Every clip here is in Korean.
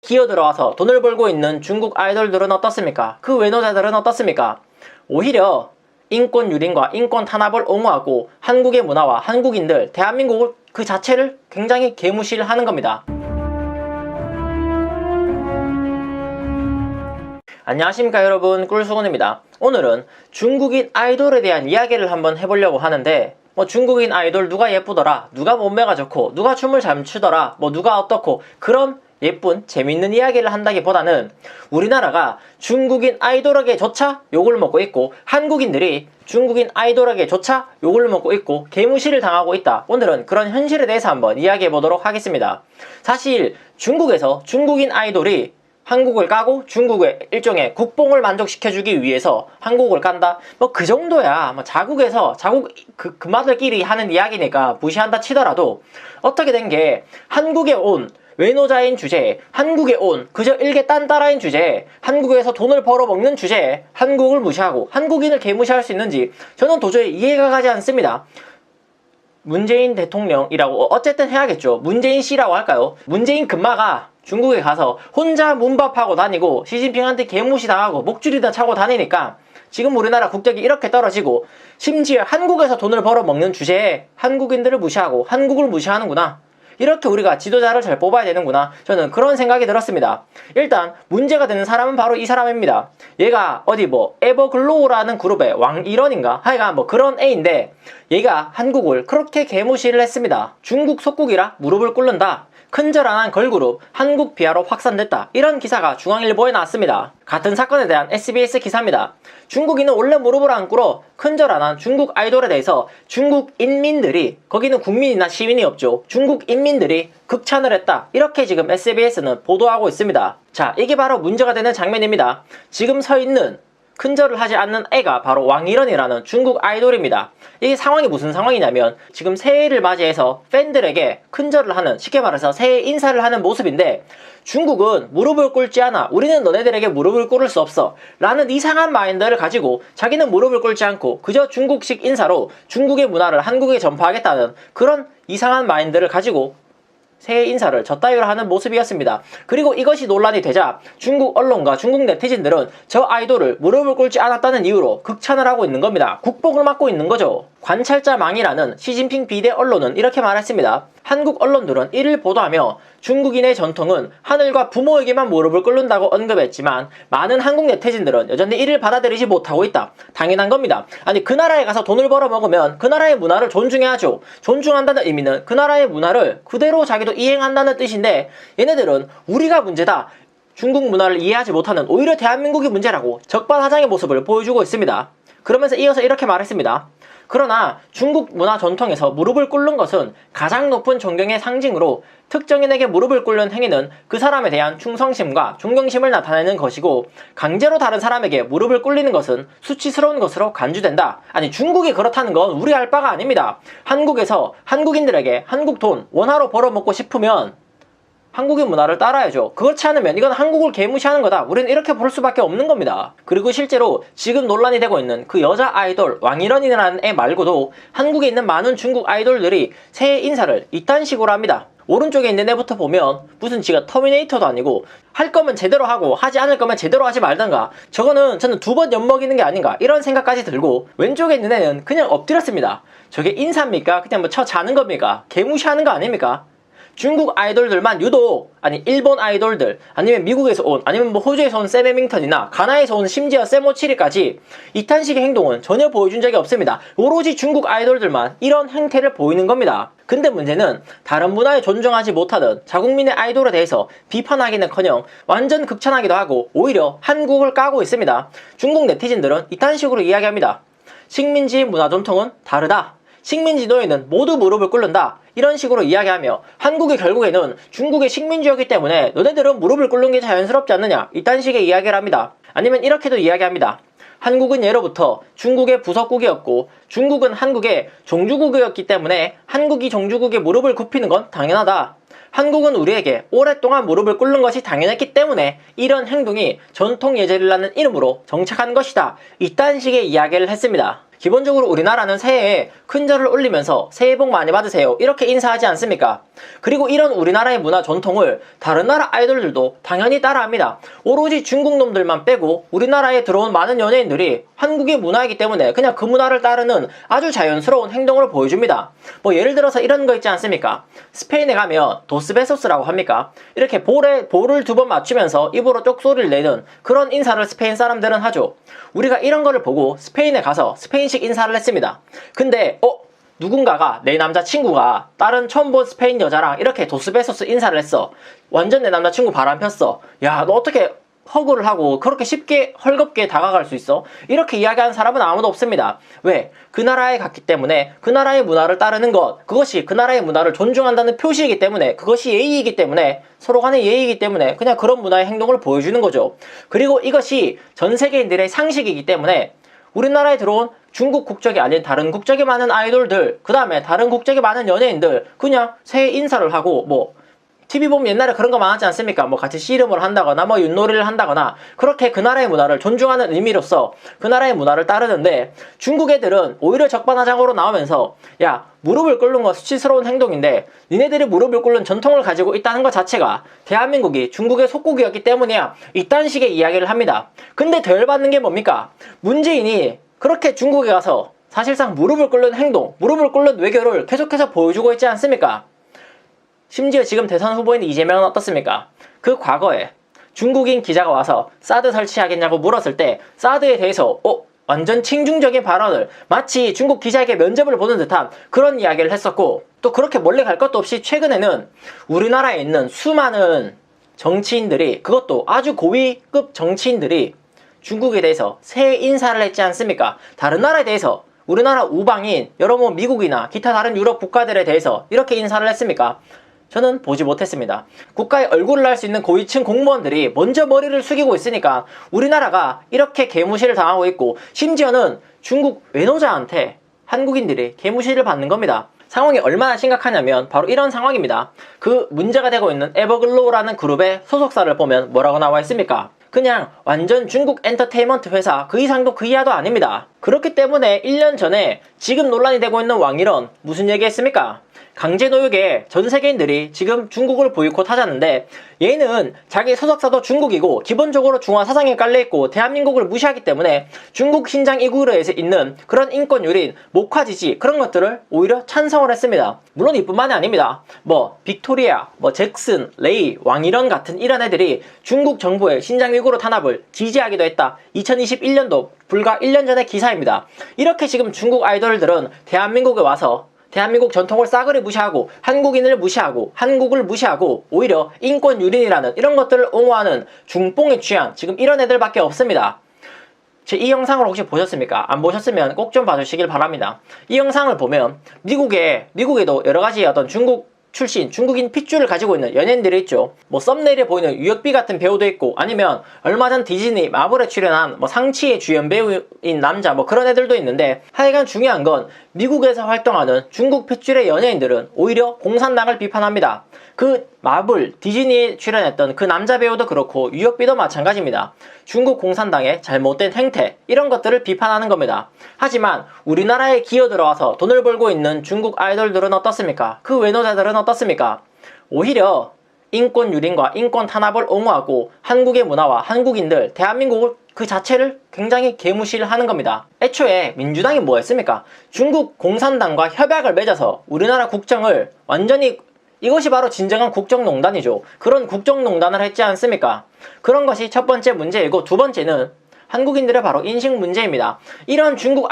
기어 들어와서 돈을 벌고 있는 중국 아이돌들은 어떻습니까? 그 외노자들은 어떻습니까? 오히려 인권 유린과 인권 탄압을 옹호하고 한국의 문화와 한국인들, 대한민국 그 자체를 굉장히 개무시를 하는 겁니다. 안녕하십니까 여러분, 꿀수건입니다. 오늘은 중국인 아이돌에 대한 이야기를 한번 해보려고 하는데, 중국인 아이돌 누가 예쁘더라, 누가 몸매가 좋고, 누가 춤을 잘 추더라, 누가 어떻고, 그런 예쁜 재밌는 이야기를 한다기보다는 우리나라가 중국인 아이돌에게 조차 욕을 먹고 있고, 한국인들이 중국인 아이돌에게 조차 욕을 먹고 있고 개무시를 당하고 있다. 오늘은 그런 현실에 대해서 한번 이야기해 보도록 하겠습니다. 사실 중국에서 중국인 아이돌이 한국을 까고 중국의 일종의 국뽕을 만족시켜주기 위해서 한국을 깐다? 그 정도야. 자국에서 자국 그마들끼리 하는 이야기니까 무시한다 치더라도, 어떻게 된 게 한국에 온 외노자인 주제에, 한국에 온 그저 일개 딴따라인 주제에, 한국에서 돈을 벌어먹는 주제에 한국을 무시하고 한국인을 개무시할 수 있는지 저는 도저히 이해가 가지 않습니다. 문재인 대통령이라고 어쨌든 해야겠죠. 문재인 씨라고 할까요? 문재인 금마가 중국에 가서 혼자 문밥하고 다니고 시진핑한테 개무시 당하고 목줄이다 차고 다니니까 지금 우리나라 국적이 이렇게 떨어지고, 심지어 한국에서 돈을 벌어먹는 주제에 한국인들을 무시하고 한국을 무시하는구나, 이렇게 우리가 지도자를 잘 뽑아야 되는구나, 저는 그런 생각이 들었습니다. 일단 문제가 되는 사람은 바로 이 사람입니다. 얘가 어디 에버글로우라는 그룹의 왕일원인가 하여간 그런 애인데, 얘가 한국을 그렇게 개무시를 했습니다. 중국 속국이라 무릎을 꿇는다, 큰절안한 걸그룹 한국 비하로 확산됐다, 이런 기사가 중앙일보에 나왔습니다. 같은 사건에 대한 SBS 기사입니다. 중국인은 원래 무릎을 안 꿇어 큰절안한 중국 아이돌에 대해서 중국 인민들이, 거기는 국민이나 시민이 없죠, 중국 인민들이 극찬을 했다, 이렇게 지금 SBS는 보도하고 있습니다. 자, 이게 바로 문제가 되는 장면입니다. 지금 서 있는 큰절을 하지 않는 애가 바로 왕일원이라는 중국 아이돌입니다. 이게 상황이 무슨 상황이냐면, 지금 새해를 맞이해서 팬들에게 큰절을 하는, 쉽게 말해서 새해 인사를 하는 모습인데, 중국은 무릎을 꿇지 않아, 우리는 너네들에게 무릎을 꿇을 수 없어 라는 이상한 마인드를 가지고 자기는 무릎을 꿇지 않고 그저 중국식 인사로 중국의 문화를 한국에 전파하겠다는 그런 이상한 마인드를 가지고 새해 인사를 저따위로 하는 모습이었습니다. 그리고 이것이 논란이 되자 중국 언론과 중국 네티즌들은 저 아이돌을 무릎을 꿇지 않았다는 이유로 극찬을 하고 있는 겁니다. 국뽕을 맞고 있는 거죠. 관찰자망이라는 시진핑 비대 언론은 이렇게 말했습니다. 한국 언론들은 이를 보도하며 중국인의 전통은 하늘과 부모에게만 무릎을 꿇는다고 언급했지만, 많은 한국 네티즌들은 여전히 이를 받아들이지 못하고 있다. 당연한 겁니다. 아니, 그 나라에 가서 돈을 벌어먹으면 그 나라의 문화를 존중해야죠. 존중한다는 의미는 그 나라의 문화를 그대로 자기도 이행한다는 뜻인데, 얘네들은 우리가 문제다, 중국 문화를 이해하지 못하는 오히려 대한민국이 문제라고 적반하장의 모습을 보여주고 있습니다. 그러면서 이어서 이렇게 말했습니다. 그러나 중국 문화 전통에서 무릎을 꿇는 것은 가장 높은 존경의 상징으로, 특정인에게 무릎을 꿇는 행위는 그 사람에 대한 충성심과 존경심을 나타내는 것이고, 강제로 다른 사람에게 무릎을 꿇리는 것은 수치스러운 것으로 간주된다. 아니, 중국이 그렇다는 건 우리 알 바가 아닙니다. 한국에서 한국인들에게 한국 돈 원화로 벌어먹고 싶으면 한국의 문화를 따라야죠. 그렇지 않으면 이건 한국을 개무시하는 거다, 우리는 이렇게 볼 수밖에 없는 겁니다. 그리고 실제로 지금 논란이 되고 있는 그 여자 아이돌 왕일원이라는 애 말고도 한국에 있는 많은 중국 아이돌들이 새해 인사를 이딴 식으로 합니다. 오른쪽에 있는 애부터 보면 무슨 지가 터미네이터도 아니고, 할 거면 제대로 하고 하지 않을 거면 제대로 하지 말던가, 저거는 저는 2번 엿먹이는 게 아닌가, 이런 생각까지 들고, 왼쪽에 있는 애는 그냥 엎드렸습니다. 저게 인사입니까? 그냥 쳐 자는 겁니까? 개무시하는 거 아닙니까? 중국 아이돌들만 유독, 아니 일본 아이돌들, 아니면 미국에서 온, 아니면 호주에서 온 샘 해밍턴이나 가나에서 온 심지어 샘 오치리까지 이탄식의 행동은 전혀 보여준 적이 없습니다. 오로지 중국 아이돌들만 이런 행태를 보이는 겁니다. 근데 문제는 다른 문화에 존중하지 못하던 자국민의 아이돌에 대해서 비판하기는커녕 완전 극찬하기도 하고 오히려 한국을 까고 있습니다. 중국 네티즌들은 이딴 식으로 이야기합니다. 식민지의 문화 전통은 다르다, 식민지 노예는 모두 무릎을 꿇는다, 이런 식으로 이야기하며, 한국이 결국에는 중국의 식민지였기 때문에 너네들은 무릎을 꿇는 게 자연스럽지 않느냐, 이딴 식의 이야기를 합니다. 아니면 이렇게도 이야기합니다. 한국은 예로부터 중국의 부속국이었고 중국은 한국의 종주국이었기 때문에 한국이 종주국에 무릎을 굽히는 건 당연하다. 한국은 우리에게 오랫동안 무릎을 꿇는 것이 당연했기 때문에 이런 행동이 전통 예절이라는 이름으로 정착한 것이다. 이딴 식의 이야기를 했습니다. 기본적으로 우리나라는 새해에 큰절을 올리면서 새해 복 많이 받으세요 이렇게 인사하지 않습니까? 그리고 이런 우리나라의 문화 전통을 다른 나라 아이돌들도 당연히 따라합니다. 오로지 중국 놈들만 빼고 우리나라에 들어온 많은 연예인들이 한국의 문화이기 때문에 그냥 그 문화를 따르는 아주 자연스러운 행동을 보여줍니다. 뭐 예를 들어서 이런 거 있지 않습니까? 스페인에 가면 도스베소스라고 합니까? 이렇게 볼을 두 번 맞추면서 입으로 쪽소리를 내는 그런 인사를 스페인 사람들은 하죠. 우리가 이런 거를 보고 스페인에 가서 스페인식 인사를 했습니다. 근데 누군가가 내 남자친구가 다른 처음 본 스페인 여자랑 이렇게 도스베소스 인사를 했어. 완전 내 남자친구 바람 폈어. 야, 너 어떻게 허그를 하고 그렇게 쉽게 헐겁게 다가갈 수 있어? 이렇게 이야기하는 사람은 아무도 없습니다. 왜? 그 나라에 갔기 때문에 그 나라의 문화를 따르는 것, 그것이 그 나라의 문화를 존중한다는 표시이기 때문에, 그것이 예의이기 때문에, 서로 간의 예의이기 때문에 그냥 그런 문화의 행동을 보여주는 거죠. 그리고 이것이 전 세계인들의 상식이기 때문에 우리나라에 들어온 중국 국적이 아닌 다른 국적이 많은 아이돌들, 그 다음에 다른 국적이 많은 연예인들 그냥 새해 인사를 하고 뭐 TV 보면 옛날에 그런 거 많았지 않습니까? 뭐 같이 씨름을 한다거나 뭐 윷놀이를 한다거나 그렇게 그 나라의 문화를 존중하는 의미로서 그 나라의 문화를 따르는데, 중국 애들은 오히려 적반하장으로 나오면서 야, 무릎을 꿇는 건 수치스러운 행동인데 니네들이 무릎을 꿇는 전통을 가지고 있다는 것 자체가 대한민국이 중국의 속국이었기 때문이야, 이딴 식의 이야기를 합니다. 근데 더 열받는 게 뭡니까? 문재인이 그렇게 중국에 가서 사실상 무릎을 꿇는 행동, 무릎을 꿇는 외교를 계속해서 보여주고 있지 않습니까? 심지어 지금 대선 후보인 이재명은 어떻습니까? 그 과거에 중국인 기자가 와서 사드 설치하겠냐고 물었을 때 사드에 대해서 완전 친중적인 발언을, 마치 중국 기자에게 면접을 보는 듯한 그런 이야기를 했었고, 또 그렇게 멀리 갈 것도 없이 최근에는 우리나라에 있는 수많은 정치인들이, 그것도 아주 고위급 정치인들이 중국에 대해서 새해 인사를 했지 않습니까? 다른 나라에 대해서, 우리나라 우방인 여러 뭐 미국이나 기타 다른 유럽 국가들에 대해서 이렇게 인사를 했습니까? 저는 보지 못했습니다. 국가의 얼굴을 알 수 있는 고위층 공무원들이 먼저 머리를 숙이고 있으니까 우리나라가 이렇게 개무시를 당하고 있고, 심지어는 중국 외노자한테 한국인들이 개무시를 받는 겁니다. 상황이 얼마나 심각하냐면 바로 이런 상황입니다. 그 문제가 되고 있는 에버글로우라는 그룹의 소속사를 보면 뭐라고 나와 있습니까? 그냥 완전 중국 엔터테인먼트 회사, 그 이상도 그 이하도 아닙니다. 그렇기 때문에 1년 전에 지금 논란이 되고 있는 왕일원 무슨 얘기 했습니까? 강제노역에 전 세계인들이 지금 중국을 보이콧하자는데, 얘는 자기 소속사도 중국이고 기본적으로 중화 사상에 깔려있고 대한민국을 무시하기 때문에 중국 신장 이구르에 있는 그런 인권유린, 목화지지 그런 것들을 오히려 찬성을 했습니다. 물론 이뿐만이 아닙니다. 뭐 빅토리아, 뭐 잭슨, 레이, 왕일원 같은 이런 애들이 중국 정부의 신장 이구르 탄압을 지지하기도 했다. 2021년도 불과 1년 전의 기사입니다. 이렇게 지금 중국 아이돌들은 대한민국에 와서 대한민국 전통을 싸그리 무시하고 한국인을 무시하고 한국을 무시하고 오히려 인권 유린이라는 이런 것들을 옹호하는 중뽕에 취한 지금 이런 애들밖에 없습니다. 이 영상을 혹시 보셨습니까? 안 보셨으면 꼭 좀 봐주시길 바랍니다. 이 영상을 보면 미국에도 여러가지 어떤 중국 출신, 중국인 핏줄을 가지고 있는 연예인들이 있죠. 뭐 썸네일에 보이는 유혁비 같은 배우도 있고, 아니면 얼마 전 디즈니 마블에 출연한 뭐 상치의 주연 배우인 남자 뭐 그런 애들도 있는데, 하여간 중요한 건 미국에서 활동하는 중국 핏줄의 연예인들은 오히려 공산당을 비판합니다. 그 마블, 디즈니에 출연했던 그 남자 배우도 그렇고 유혁비도 마찬가지입니다. 중국 공산당의 잘못된 행태, 이런 것들을 비판하는 겁니다. 하지만 우리나라에 기어 들어와서 돈을 벌고 있는 중국 아이돌들은 어떻습니까? 그 외노자들은 어떻습니까? 오히려 인권 유린과 인권 탄압을 옹호하고 한국의 문화와 한국인들, 대한민국을 그 자체를 굉장히 개무시를 하는 겁니다. 애초에 민주당이 뭐 했습니까? 중국 공산당과 협약을 맺어서 우리나라 국정을 완전히, 이것이 바로 진정한 국정농단이죠. 그런 국정농단을 했지 않습니까? 그런 것이 첫 번째 문제이고, 두 번째는 한국인들의 바로 인식 문제입니다. 이런 중국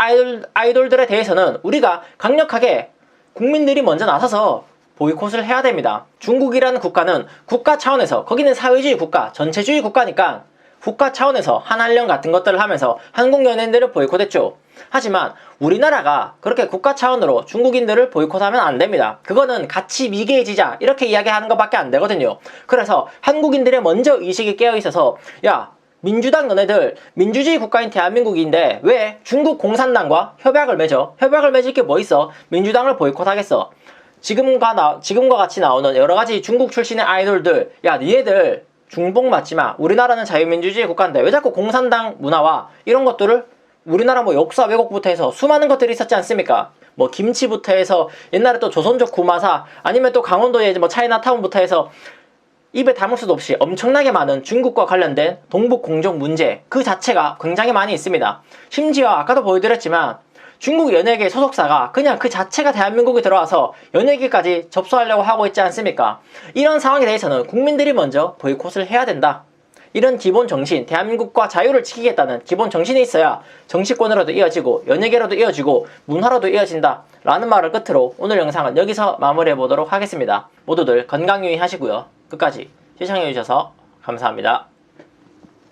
아이돌들에 대해서는 우리가 강력하게 국민들이 먼저 나서서 보이콧을 해야 됩니다. 중국이라는 국가는 국가 차원에서, 거기는 사회주의 국가, 전체주의 국가니까 국가 차원에서 한한령 같은 것들을 하면서 한국 연예인들을 보이콧했죠. 하지만 우리나라가 그렇게 국가 차원으로 중국인들을 보이콧하면 안 됩니다. 그거는 가치 미개해지자 이렇게 이야기하는 것밖에 안 되거든요. 그래서 한국인들의 먼저 의식이 깨어있어서, 야, 민주당 너네들 민주주의 국가인 대한민국인데 왜 중국 공산당과 협약을 맺어? 협약을 맺을 게 뭐 있어? 민주당을 보이콧하겠어? 지금과 같이 나오는 여러가지 중국 출신의 아이돌들, 야, 니네들 중복 맞지마. 우리나라는 자유민주주의 국가인데 왜 자꾸 공산당 문화와 이런 것들을 우리나라 뭐 역사 왜곡부터 해서 수많은 것들이 있었지 않습니까? 뭐 김치부터 해서 옛날에 또 조선족 구마사, 아니면 또 강원도의 뭐 차이나타운부터 해서 입에 담을 수도 없이 엄청나게 많은 중국과 관련된 동북 공정 문제 그 자체가 굉장히 많이 있습니다. 심지어 아까도 보여드렸지만 중국 연예계 소속사가 그냥 그 자체가 대한민국에 들어와서 연예계까지 접수하려고 하고 있지 않습니까? 이런 상황에 대해서는 국민들이 먼저 보이콧을 해야 된다. 이런 기본 정신, 대한민국과 자유를 지키겠다는 기본 정신이 있어야 정치권으로도 이어지고 연예계로도 이어지고 문화로도 이어진다 라는 말을 끝으로 오늘 영상은 여기서 마무리해 보도록 하겠습니다. 모두들 건강 유의하시고요. 끝까지 시청해 주셔서 감사합니다.